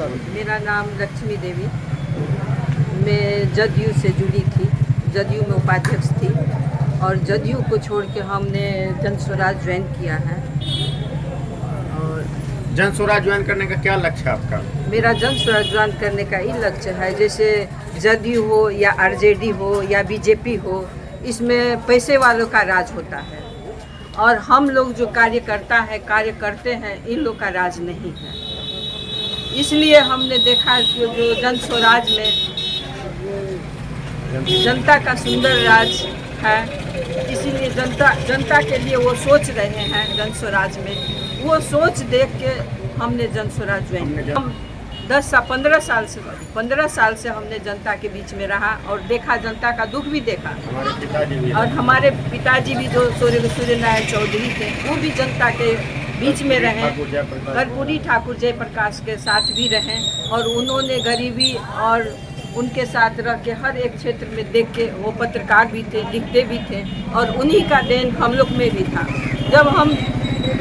परिचय। मेरा नाम लक्ष्मी देवी। मैं जदयू से जुड़ी थी, जदयू में उपाध्यक्ष थी और जदयू को छोड़ के हमने जन स्वराज ज्वाइन किया है। और जन स्वराज ज्वाइन करने का क्या लक्ष्य है आपका? मेरा जन स्वराज ज्वाइन करने का ये लक्ष्य है, जैसे जदयू हो या आरजेडी हो या बीजेपी हो, इसमें पैसे वालों का राज होता है और हम लोग जो कार्य करते हैं, इन लोग का राज नहीं है। इसलिए हमने देखा कि जो जन स्वराज में जनता का सुंदर राज है, इसीलिए जनता के लिए वो सोच रहे हैं। जन स्वराज में वो सोच देख के हमने जन स्वराज ज्वाइन किया। हम 15 साल से हमने जनता के बीच में रहा और देखा, जनता का दुख भी देखा। और हमारे पिताजी भी जो सूर्य नारायण चौधरी थे, वो भी जनता के बीच में रहे। कर्पूरी ठाकुर जयप्रकाश के साथ भी रहे और उन्होंने गरीबी और उनके साथ रह के हर एक क्षेत्र में देख के, वो पत्रकार भी थे, लिखते भी थे और उन्हीं का देन हम लोग में भी था। जब हम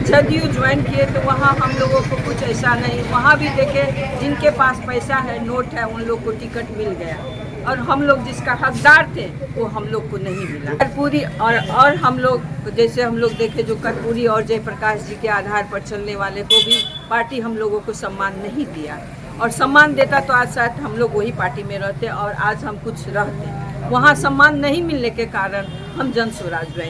जदयू ज्वाइन किए तो वहाँ हम लोगों को कुछ ऐसा नहीं, वहाँ भी देखे जिनके पास पैसा है, नोट है, उन लोग को टिकट मिल गया और हम लोग जिसका हकदार थे वो हम लोग को नहीं मिला। कर्पूरी और हम लोग जैसे हम लोग देखे, जो कर्पूरी और जयप्रकाश जी के आधार पर चलने वाले को भी पार्टी हम लोगों को सम्मान नहीं दिया और सम्मान देता तो आज शायद हम लोग वही पार्टी में रहते और आज हम कुछ रहते। वहाँ सम्मान नहीं मिलने के कारण हम जन स्वराज ज्वाइन